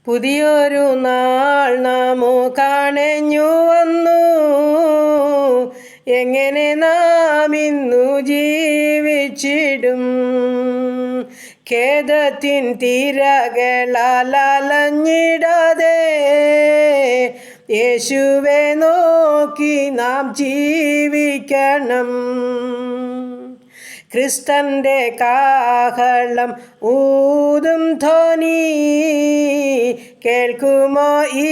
പുതിയൊരു നാൾ നമുക്കണഞ്ഞു വന്നു. എങ്ങനെ നാം ഇന്നു ജീവിച്ചിടും? ഖേദത്തിൻ തിരകളാൽ അലഞ്ഞിടാതെ യേശുവെ നോക്കി നാം ജീവിക്കണം. ക്രിസ്തന്റെ കാഹളം ഊതും ധ്വനി കേൾക്കുമോ ഈ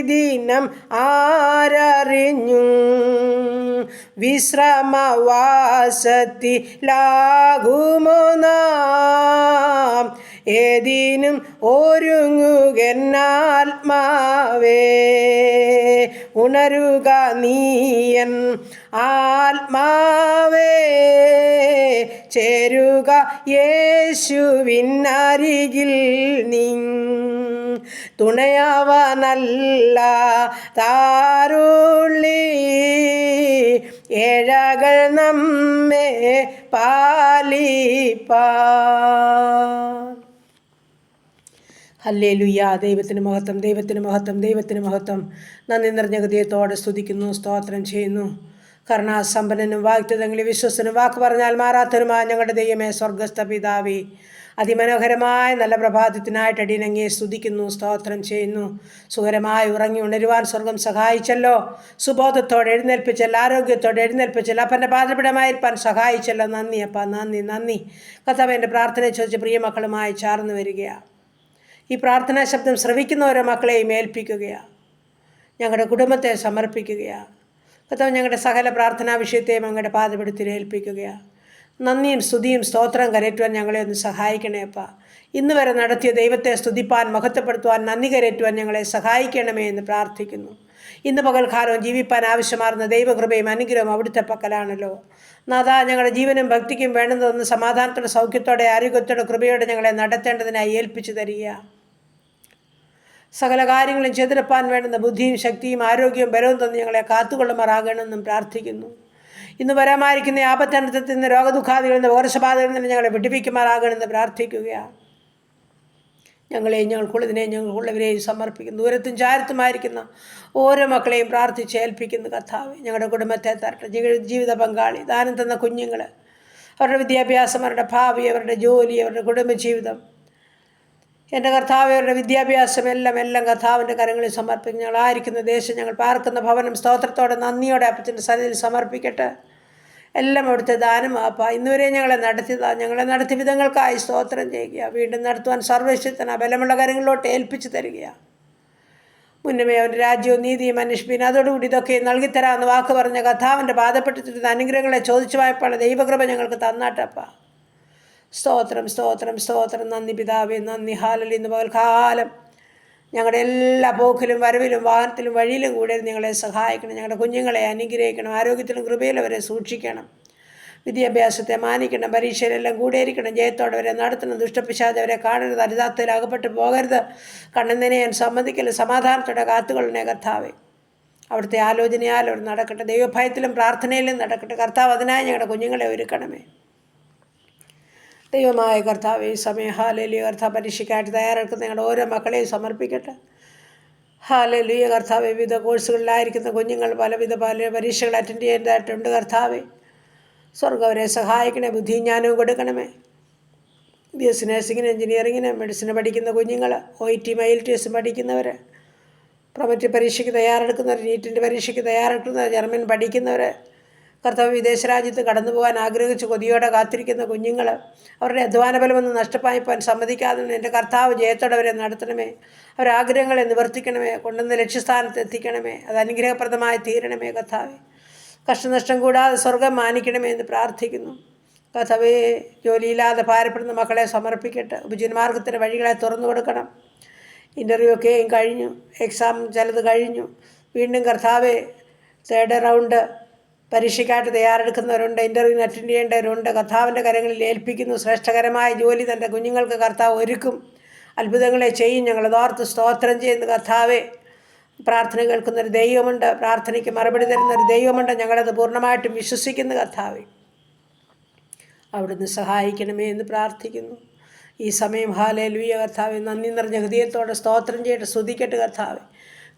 ദിനം ആരറിഞ്ഞു? വിശ്രമവാസത്തിലാകുമോ നാം? ഏതിനും ഒരുങ്ങുകെന്നാത്മാവേ, ഉണരുക നീയൻ ആത്മാവേ, ചേരുക യേശുവിനരികിൽ നീ. തുണയാവാനല്ല താരുള്ളി ഏഴകൾ നമ്മെ പാലിപ്പാൻ. ഹല്ലേലൂയ. ദൈവത്തിന് മഹത്വം, ദൈവത്തിന് മഹത്വം, ദൈവത്തിന് മഹത്വം. നന്ദി നിറഞ്ഞ ഹൃദയത്തോടെ സ്തുതിക്കുന്നു, സ്തോത്രം ചെയ്യുന്നു. കരുണാസമ്പന്നനും വാഗ്ദത്തങ്ങളിൽ വിശ്വസനും വാക്ക് പറഞ്ഞാൽ മാറാത്തനുമായ ഞങ്ങളുടെ ദൈവമേ, സ്വർഗസ്ഥ പിതാവേ, അതിമനോഹരമായ നല്ല പ്രഭാതത്തിനായിട്ട് അടിയനങ്ങയെ സ്തുതിക്കുന്നു, സ്തോത്രം ചെയ്യുന്നു. സുഖകരമായി ഉറങ്ങി ഉണരുവാൻ സ്വർഗം സഹായിച്ചല്ലോ. സുബോധത്തോടെ എഴുന്നേൽപ്പിച്ചല്ലോ, ആരോഗ്യത്തോടെ എഴുന്നേൽപ്പിച്ചല്ലോ, അപ്പൻ്റെ പാദപീഠമായിരിക്കാൻ സഹായിച്ചല്ലോ. നന്ദി അപ്പ, നന്ദി നന്ദി. കർത്താവേ, എൻ്റെ പ്രാർത്ഥന ചോദിച്ച പ്രിയ മക്കളുമായി ചാർന്നു വരികയാണ്. ഈ പ്രാർത്ഥനാ ശബ്ദം ശ്രവിക്കുന്ന ഓരോ മക്കളെയും ഏൽപ്പിക്കുകയാണ്. ഞങ്ങളുടെ കുടുംബത്തെ സമർപ്പിക്കുകയാണ്. കർത്താവ്, ഞങ്ങളുടെ സകല പ്രാർത്ഥനാ വിഷയത്തെയും അങ്ങയുടെ പാദപീഠത്തിൽ ഏൽപ്പിക്കുകയാണ്. നന്ദിയും സ്തുതിയും സ്തോത്രം കരയറ്റുവാൻ ഞങ്ങളെ ഒന്ന് സഹായിക്കണേ അപ്പ. ഇന്ന് വരെ നടത്തിയ ദൈവത്തെ സ്തുതിപ്പാൻ, മഹത്വപ്പെടുത്തുവാൻ, നന്ദി കരയറ്റുവാൻ ഞങ്ങളെ സഹായിക്കണമേ എന്ന് പ്രാർത്ഥിക്കുന്നു. ഇന്ന് പകൽക്കാലവും ജീവിപ്പാൻ ആവശ്യമാർന്ന ദൈവകൃപയും അനുഗ്രഹവും അവിടുത്തെ പക്കലാണല്ലോ. നാഥാ, ഞങ്ങളുടെ ജീവനും ഭക്തിക്കും വേണ്ടുന്നതൊന്ന് സമാധാനത്തോടെ, സൗഖ്യത്തോടെ, ആരോഗ്യത്തോടെ, കൃപയോടെ ഞങ്ങളെ നടത്തേണ്ടതിനായി ഏൽപ്പിച്ചു തരിക. സകല കാര്യങ്ങളും ചെയ്തെടുപ്പാൻ വേണ്ടുന്ന ബുദ്ധിയും ശക്തിയും ആരോഗ്യവും ബലവും തന്ന് ഞങ്ങളെ കാത്തുകൊള്ളുമാറാകണമെന്നും പ്രാർത്ഥിക്കുന്നു. ഇന്ന് വരാമായിരിക്കുന്ന ആപത്തനത്തിൽ നിന്ന്, രോഗദുഃഖാദികളിൽ നിന്ന്, പകർച്ചബാധകളിൽ നിന്ന് ഞങ്ങളെ വിടുവിക്കുമാറാകണമെന്ന് പ്രാർത്ഥിക്കുകയാണ്. ഞങ്ങളെയും ഞങ്ങൾക്കുള്ളതിനെയും ഞങ്ങൾക്കുള്ളവരെയും സമർപ്പിക്കുന്നു. ദൂരത്തും ചാരത്തുമായിരിക്കുന്ന ഓരോ മക്കളെയും പ്രാർത്ഥിച്ച് ഏൽപ്പിക്കുന്നു. കർത്താവേ, ഞങ്ങളുടെ കുടുംബത്തെ തരട്ടെ. ജീവിത പങ്കാളി, ദാനം തന്ന കുഞ്ഞുങ്ങൾ, അവരുടെ വിദ്യാഭ്യാസം, അവരുടെ ഭാവി, അവരുടെ ജോലി, അവരുടെ കുടുംബജീവിതം, എൻ്റെ കർത്താവ്, അവരുടെ വിദ്യാഭ്യാസം എല്ലാം കർത്താവിൻ്റെ കരങ്ങളിൽ സമർപ്പിക്കും. ഞങ്ങളായിരിക്കുന്ന ദേശം, ഞങ്ങൾ പാർക്കുന്ന ഭവനം സ്തോത്രത്തോടെ, നന്ദിയോടെ അപ്പച്ചൻ്റെ സന്നിധിയിൽ സമർപ്പിക്കട്ടെ. എല്ലാം അവിടുത്തെ ദാനമാപ്പ. ഇന്നുവരെ ഞങ്ങളെ നടത്തിയ വിധങ്ങൾക്കായി സ്തോത്രം ചെയ്യുക. വീണ്ടും നടത്തുവാൻ സർവശക്തന ബലമുള്ള കരങ്ങളിലോട്ട് ഏൽപ്പിച്ചു തരിക. മുന്നമേ അവൻ്റെ രാജ്യവും നീതിയും അന്വേഷിപ്പിൻ, അതോടുകൂടി ഇതൊക്കെ നൽകിത്തരാമെന്ന് വാക്ക് പറഞ്ഞ കർത്താവിൻ്റെ പാദപ്പെട്ടിരുന്ന അനുഗ്രഹങ്ങളെ ചോദിച്ചു വായ്പാട് ദൈവകൃപ ഞങ്ങൾക്ക് തന്നാട്ടപ്പ. സ്തോത്രം സ്തോത്രം സ്തോത്രം. നന്ദി പിതാവേ, നന്ദി. ഹാലലി. ഇന്ന് പകൽക്കാലം ഞങ്ങളുടെ എല്ലാ പോക്കിലും വരവിലും വാഹനത്തിലും വഴിയിലും കൂടെ ഞങ്ങളെ സഹായിക്കണം. ഞങ്ങളുടെ കുഞ്ഞുങ്ങളെ അനുഗ്രഹിക്കണം. ആരോഗ്യത്തിലും കൃപയിലും അവരെ സൂക്ഷിക്കണം. വിദ്യാഭ്യാസത്തെ മാനിക്കണം. പരീക്ഷയിലെല്ലാം കൂടെയിരിക്കണം. ജയത്തോടെ അവരെ നടത്തണം. ദുഷ്ടപിശാച് അവരെ കാണരുത്. അരിതാത്തയിൽ അകപ്പെട്ട് പോകരുത്. കണ്ണുനനയാൻ സമ്മതിക്കല്. സമാധാനത്തോടെ കാത്തുകൊള്ളണേ കർത്താവേ. അവിടുത്തെ ആലോചനയാൽ അവർ നടക്കട്ടെ. ദൈവഭയത്തിലും പ്രാർത്ഥനയിലും നടക്കട്ടെ. കർത്താവ്, അതിനായി ഞങ്ങളുടെ കുഞ്ഞുങ്ങളെ ഒരുക്കണമേ. ദൈവമായ കർത്താവ്, ഈ സമയം ഹാലേലുയ കർത്താവ്, പരീക്ഷയ്ക്കായിട്ട് തയ്യാറെടുക്കുന്ന ഞങ്ങളുടെ ഓരോ മക്കളെയും സമർപ്പിക്കട്ടെ. ഹാലേലുയ കർത്താവ്, വിവിധ കോഴ്സുകളിലായിരിക്കുന്ന കുഞ്ഞുങ്ങൾ പല പരീക്ഷകൾ അറ്റൻഡ് ചെയ്യേണ്ടതായിട്ടുണ്ട്. കർത്താവെ, സ്വർഗ്ഗം അവരെ സഹായിക്കണേ. ബുദ്ധിയും ജ്ഞാനവും കൊടുക്കണമേ. BSc നഴ്സിങ്ങിന്, എഞ്ചിനീയറിങ്ങിന്, മെഡിസിന് പഠിക്കുന്ന കുഞ്ഞുങ്ങൾ, OIT IELTS പഠിക്കുന്നവർ, പ്രൊമറ്ററി പരീക്ഷയ്ക്ക് തയ്യാറെടുക്കുന്നവർ, നീറ്റിൻ്റെ പരീക്ഷയ്ക്ക് തയ്യാറെടുക്കുന്നവർ, ജർമ്മൻ പഠിക്കുന്നവർ, കർത്താവ്, വിദേശ രാജ്യത്ത് കടന്നു പോകാൻ ആഗ്രഹിച്ച് കൊതിയോടെ കാത്തിരിക്കുന്ന കുഞ്ഞുങ്ങൾ, അവരുടെ അധ്വാനബലമൊന്നും നഷ്ടപ്പായിപ്പോൻ സമ്മതിക്കാതെ എൻ്റെ കർത്താവ് ജയത്തോടെ അവരെ നടത്തണമേ. അവരുടെ ആഗ്രഹങ്ങളെ നിവർത്തിക്കണമേ. കൊണ്ടുവന്ന് ലക്ഷ്യസ്ഥാനത്ത് എത്തിക്കണമേ. അത് അനുഗ്രഹപ്രദമായി തീരണമേ. കർത്താവെ, കഷ്ടനഷ്ടം കൂടാതെ സ്വർഗം മാനിക്കണമേ എന്ന് പ്രാർത്ഥിക്കുന്നു. കർത്താവേ, ജോലിയില്ലാതെ ഭാരപ്പെടുന്ന മക്കളെ സമർപ്പിക്കട്ടെ. ഉപജീവനമാർഗത്തിൻ്റെ വഴികളെ തുറന്നു കൊടുക്കണം. ഇൻ്റർവ്യൂ ഒക്കെയും കഴിഞ്ഞു, എക്സാം ചിലത് കഴിഞ്ഞു. വീണ്ടും കർത്താവെ, 3rd റൗണ്ട് പരീക്ഷയ്ക്കായിട്ട് തയ്യാറെടുക്കുന്നവരുണ്ട്. ഇൻ്റർവ്യൂവിന് അറ്റൻഡ് ചെയ്യേണ്ടവരുണ്ട്. കർത്താവിൻ്റെ കരങ്ങളിൽ ഏൽപ്പിക്കുന്നു. ശ്രേഷ്ഠകരമായ ജോലി തൻ്റെ കുഞ്ഞുങ്ങൾക്ക് കർത്താവ് ഒരുക്കും. അത്ഭുതങ്ങളെ ചെയ്യും. ഞങ്ങളതോർത്ത് സ്തോത്രം ചെയ്യുന്ന കർത്താവെ, പ്രാർത്ഥന കേൾക്കുന്നൊരു ദൈവമുണ്ട്. പ്രാർത്ഥനയ്ക്ക് മറുപടി തരുന്നൊരു ദൈവമുണ്ട്. ഞങ്ങളത് പൂർണ്ണമായിട്ടും വിശ്വസിക്കുന്ന കർത്താവെ, അവിടുന്ന് സഹായിക്കണമേ എന്ന് പ്രാർത്ഥിക്കുന്നു. ഈ സമയം ഹല്ലേലൂയ കർത്താവെ, നന്ദി നിറഞ്ഞ ഹൃദയത്തോടെ സ്തോത്രം ചെയ്യട്ടെ, സ്തുതിക്കട്ടെ കർത്താവെ.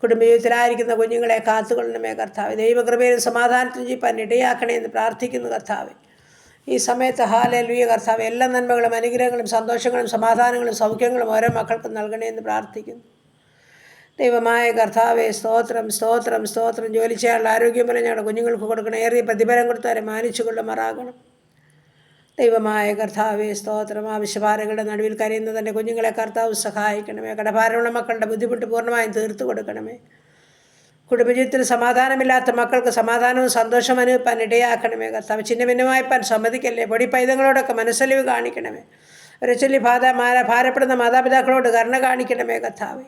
കുടുംബജീവിതത്തിലായിരിക്കുന്ന കുഞ്ഞുങ്ങളെ കാത്തുകൊള്ളണമേ കർത്താവെ. ദൈവകൃപയിലും സമാധാനത്തിലും ജീവിപ്പാൻ ഇടയാക്കണേ എന്ന് പ്രാർത്ഥിക്കുന്നു കർത്താവെ. ഈ സമയത്ത് ഹല്ലേലൂയ കർത്താവെ, എല്ലാ നന്മകളും അനുഗ്രഹങ്ങളും സന്തോഷങ്ങളും സമാധാനങ്ങളും സൗഖ്യങ്ങളും ഓരോ മക്കൾക്കും നൽകണേ എന്ന് പ്രാർത്ഥിക്കുന്നു. ദൈവമായ കർത്താവെ, സ്തോത്രം സ്തോത്രം സ്തോത്രം. ജോലി ചെയ്യാനുള്ള ആരോഗ്യമൂലം ഞങ്ങളുടെ കുഞ്ഞുങ്ങൾക്ക് കൊടുക്കണം. ഏറിയ പ്രതിഫലം കൊടുത്തവരെ മാനിച്ചു കൊള്ളുമാറാകണം. ദൈവമായ കർത്താവെ, സ്തോത്രം. ആവശ്യഭാരങ്ങളുടെ നടുവിൽ കരയുന്ന തൻ്റെ കുഞ്ഞുങ്ങളെ കർത്താവ് സഹായിക്കണമേ. കടഭാരമുള്ള മക്കളുടെ ബുദ്ധിമുട്ട് പൂർണ്ണമായും തീർത്തു കൊടുക്കണമേ. കുടുംബജീവിതത്തിൽ സമാധാനമില്ലാത്ത മക്കൾക്ക് സമാധാനവും സന്തോഷം അനുഭവിപ്പാൻ ഇടയാക്കണമേ കർത്താവ്. ചിന്ന ഭിന്നമായിപ്പാൻ സമ്മതിക്കല്ലേ. പൊടി പൈതങ്ങളോടൊക്കെ മനസ്സലിവ് കാണിക്കണമേ. അവരെ ചൊല്ലി ഭാരപ്പെടുന്ന മാതാപിതാക്കളോട് കരുണ കാണിക്കണമേ കർത്താവെ.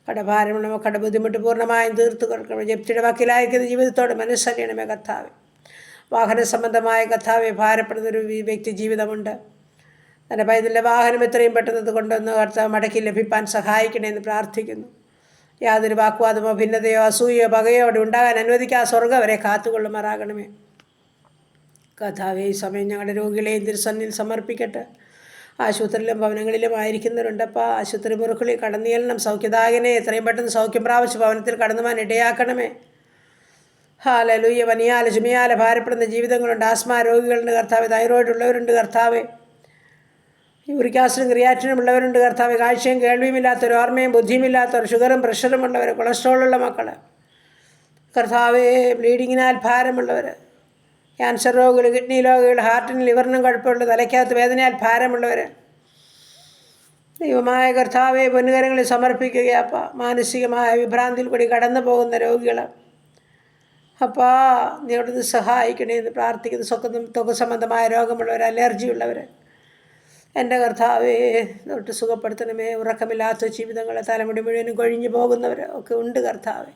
കടഭാരമുള്ള മക്കളുടെ ബുദ്ധിമുട്ട് പൂർണ്ണമായും തീർത്തു കൊടുക്കണമേ. ജപ്തിയുടെ വക്കീലായിരിക്കുന്ന ജീവിതത്തോട് മനസ്സറിയണമേ കർത്താവെ. വാഹന സംബന്ധമായ കർത്താവെ, ഭാരപ്പെടുന്നൊരു വ്യക്തി ജീവിതമുണ്ട്. തൻ്റെ പൈതലിൻ്റെ വാഹനം എത്രയും പെട്ടെന്ന് കൊണ്ടുവന്ന് കർത്താവ് മടക്കി ലഭിപ്പാൻ സഹായിക്കണമെന്ന് പ്രാർത്ഥിക്കുന്നു. യാതൊരു വാക്വാദമോ ഭിന്നതയോ അസൂയയോ പകയോ അവിടെ ഉണ്ടാകാൻ അനുവദിക്കാതെ സ്വർഗ്ഗം അവരെ കാത്തുകൊള്ളുമാറാകണമേ കർത്താവെ. ഈ സമയം ഞങ്ങളുടെ രോഗികളെയും തിരുസന്നിധിയിൽ സമർപ്പിക്കട്ടെ. ആശുപത്രിയിലും ഭവനങ്ങളിലും ആയിരിക്കുന്നവരുണ്ടപ്പോൾ ആശുപത്രി മുറുക്കളിൽ കടന്നു ചെല്ലണം. സൗഖ്യദായകനെ എത്രയും പെട്ടെന്ന് സൗഖ്യം പ്രാപിച്ച് ഭവനത്തിൽ കടന്നുവാൻ ഇടയാക്കണമേ. ഹല്ലേലൂയ. പനിയാല ചുമയാല ഭാരപ്പെടുന്ന ജീവിതങ്ങളുണ്ട്. ആസ്മ രോഗികളുണ്ട് കർത്താവ്. തൈറോയിഡ് ഉള്ളവരുണ്ട് കർത്താവ്. യൂറിക് ആസിഡും ക്രിയാറ്റിനും ഉള്ളവരുണ്ട് കർത്താവ്. കാഴ്ചയും കേൾവിയും ഇല്ലാത്തവർ, ഓർമ്മയും ബുദ്ധിയുമില്ലാത്തവർ, ഷുഗറും പ്രഷറും ഉള്ളവർ, കൊളസ്ട്രോളുള്ള മക്കൾ കർത്താവെ, ബ്ലീഡിങ്ങിനാൽ ഭാരമുള്ളവർ, ക്യാൻസർ രോഗികൾ, കിഡ്നി രോഗികൾ, ഹാർട്ടിനും ലിവറിനും കുഴപ്പമുള്ള, തലയ്ക്കകത്ത് വേദനയാൽ ഭാരമുള്ളവർ ദൈവമായ കർത്താവെ പൊന്നുകരങ്ങളിൽ സമർപ്പിക്കുകയപ്പ. മാനസികമായ വിഭ്രാന്തിയിൽ കൂടി കടന്നു പോകുന്ന രോഗികൾ അപ്പാ, നീ അവിടുന്ന് സഹായിക്കണേ എന്ന് പ്രാർത്ഥിക്കുന്നു. ത്വക്ക് സംബന്ധമായ രോഗമുള്ളവർ, അലർജിയുള്ളവർ എൻ്റെ കർത്താവെ തൊട്ട് സുഖപ്പെടുത്തണമേ. ഉറക്കമില്ലാത്ത ജീവിതങ്ങൾ, തലമുടി മുഴുവനും കൊഴിഞ്ഞു പോകുന്നവർ ഒക്കെ ഉണ്ട് കർത്താവെ.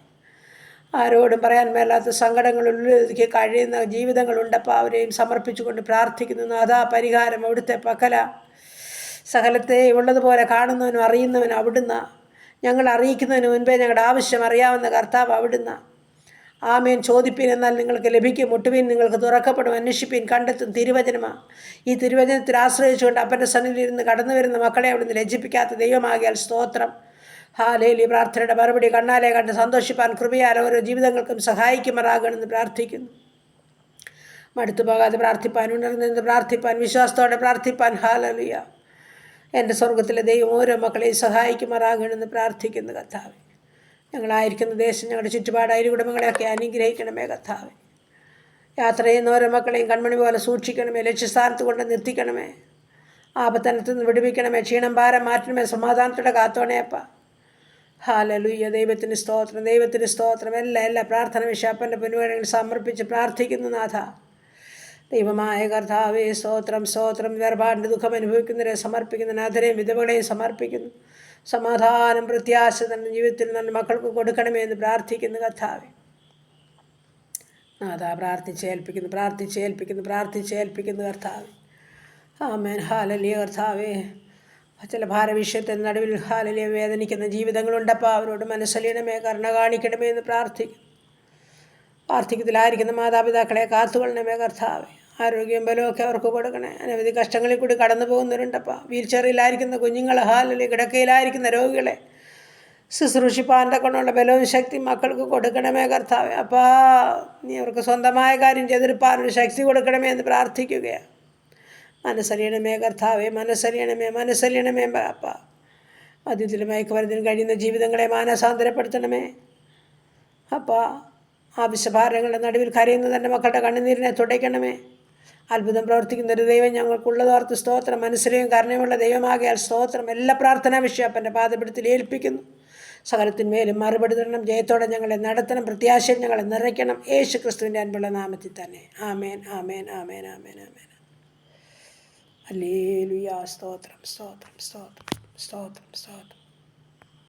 ആരോടും പറയാൻ മേലാത്ത സങ്കടങ്ങളുള്ളിലേക്ക് കഴിയുന്ന ജീവിതങ്ങളുണ്ടപ്പോൾ അവരെയും സമർപ്പിച്ചുകൊണ്ട് പ്രാർത്ഥിക്കുന്നു. നാഥാ, പരിഹാരം അവിടുത്തെ പക്കല. സകലത്തെ ഉള്ളതുപോലെ കാണുന്നവനും അറിയുന്നവനും അവിടുന്ന്. ഞങ്ങൾ അറിയിക്കുന്നതിന് മുൻപേ ഞങ്ങളുടെ ആവശ്യം അറിയാവുന്ന കർത്താവ് അവിടുന്ന്. ആമേൻ. ചോദിപ്പീൻ എന്നാൽ നിങ്ങൾക്ക് ലഭിക്കും, മുട്ടുവീൻ നിങ്ങൾക്ക് തുറക്കപ്പെടും, അന്വേഷിപ്പീൻ കണ്ടെത്തും. തിരുവചനമാണ്. ഈ തിരുവചനത്തിൽ ആശ്രയിച്ചുകൊണ്ട് അപ്പൻ്റെ സന്നിധിയിലിരുന്ന് കടന്നു വരുന്ന മക്കളെ അവിടുന്ന് ലജ്ജിപ്പിക്കാത്ത ദൈവമാകിയാൽ സ്തോത്രം. ഹല്ലേലൂയ. പ്രാർത്ഥനയുടെ മറുപടി കണ്ണാലെ കണ്ട് സന്തോഷിപ്പാൻ കൃപയാൽ ഓരോ ജീവിതങ്ങൾക്കും സഹായിക്കുമാറാകണമെന്ന് പ്രാർത്ഥിക്കുന്നു. മടുത്തു പോകാതെ പ്രാർത്ഥിപ്പാൻ, ഉണർന്ന് പ്രാർത്ഥിപ്പാൻ, വിശ്വാസത്തോടെ പ്രാർത്ഥിപ്പാൻ. ഹല്ലേലൂയ. എൻ്റെ സ്വർഗത്തിലെ ദൈവം ഓരോ മക്കളെയും സഹായിക്കുമാറാകണമെന്ന് പ്രാർത്ഥിക്കുന്നു കർത്താവെ. ഞങ്ങളായിരിക്കുന്ന ദേശം, ഞങ്ങളുടെ ചുറ്റുപാട് അയൽകുടുംബങ്ങളെയൊക്കെ അനുഗ്രഹിക്കണമേ കർത്താവെ. യാത്ര ചെയ്യുന്ന ഓരോ മക്കളെയും കൺമണി പോലെ സൂക്ഷിക്കണമേ. ലക്ഷ്യസ്ഥാനത്ത് കൊണ്ട് നിർത്തിക്കണമേ. ആപത്തനത്തിൽ നിന്ന് വിടുവിക്കണമേ. ക്ഷീണം ഭാരം മാറ്റണമേ. സമാധാനത്തോടെ കാത്തോണേപ്പ. ഹല്ലേലൂയ. ദൈവത്തിന് സ്തോത്രം, ദൈവത്തിന് സ്തോത്രം. എല്ലാ പ്രാർത്ഥന വിഷയം അപ്പൻ്റെ പൊന്നുകരങ്ങളിൽ സമർപ്പിച്ച് പ്രാർത്ഥിക്കുന്നു നാഥ. ദൈവമായ കർത്താവേ, സ്തോത്രം സ്തോത്രം. വേർപാടിൻ്റെ ദുഃഖം അനുഭവിക്കുന്നവരെ സമർപ്പിക്കുന്നു. നാഥരെയും വിധവകളെയും സമർപ്പിക്കുന്നു. സമാധാനം പ്രത്യാശ തന്നെ ജീവിതത്തിൽ നല്ല മക്കൾക്ക് കൊടുക്കണമേ എന്ന് പ്രാർത്ഥിക്കുന്നു കർത്താവേ. നാഥ, പ്രാർത്ഥിച്ചേൽപ്പിക്കുന്നു കർത്താവേ. ആമേൻ. ഹല്ലേലൂയ കർത്താവേ. ചില ഭാരവിഷയത്തിൻ്റെ നടുവിൽ ഹല്ലേലൂയ വേദനിക്കുന്ന ജീവിതങ്ങളുണ്ടപ്പോൾ അവരോട് മനസ്സലിയണമേ, കരുണ കാണിക്കണമേ എന്ന് പ്രാർത്ഥിക്കത്തിലായിരിക്കുന്ന മാതാപിതാക്കളെ കാത്തുകൊള്ളണമേ കർത്താവേ. ആരോഗ്യം ബലമൊക്കെ അവർക്ക് കൊടുക്കണേ. അനവധി കഷ്ടങ്ങളിൽ കൂടി കടന്നു പോകുന്നവരുണ്ടപ്പോൾ. വീൽ ചെയറിലായിരിക്കുന്ന കുഞ്ഞുങ്ങൾ, ഹല്ലേലൂയ കിടക്കയിലായിരിക്കുന്ന രോഗികളെ ശുശ്രൂഷിപ്പാൻ്റെ കൊണ്ടുള്ള ബലവും ശക്തി മക്കൾക്ക് കൊടുക്കണമേ കർത്താവേ. അപ്പാ, നീ അവർക്ക് സ്വന്തമായ കാര്യം ചെയ്തെടുപ്പാനൊരു ശക്തി കൊടുക്കണമേ എന്ന് പ്രാർത്ഥിക്കുകയാണ്. മനസ്സലിയണമേ കർത്താവേ, മനസ്സലിയണമേ അപ്പ. മദ്യത്തിൽ മയക്കുമരുന്നിന് കഴിയുന്ന ജീവിതങ്ങളെ മാനസാന്തരപ്പെടുത്തണമേ അപ്പ. ആവശ്യഭാരങ്ങളുടെ നടുവിൽ കരയുന്ന തൻ്റെ മക്കളുടെ കണ്ണുനീരിനെ തുടയ്ക്കണമേ. അത്ഭുതം പ്രവർത്തിക്കുന്ന ഒരു ദൈവം ഞങ്ങൾക്കുള്ളതോർത്ത് സ്തോത്രം. മനസ്സിലെയും കരുണയുമുള്ള ദൈവമാകിയാൽ സ്തോത്രം. എല്ലാ പ്രാർത്ഥനാ വിഷയം അപ്പൻ്റെ പാദപീഠത്തിൽ ഏൽപ്പിക്കുന്നു. സകലത്തിന്മേലും മറുപടി തരണം. ജയത്തോടെ ഞങ്ങളെ നടത്തണം. പ്രത്യാശയും ഞങ്ങളെ നിറയ്ക്കണം. യേശു ക്രിസ്തുവിൻ്റെ അൻപുള്ള നാമത്തിൽ തന്നെ. ആമേൻ, ആമേൻ, ആമേൻ, ആമേൻ, ആമേൻ. ഹല്ലേലൂയ. സ്തോത്രം, സ്തോത്രം, സ്തോത്രം, സ്തോത്രം, സ്തോത്രം.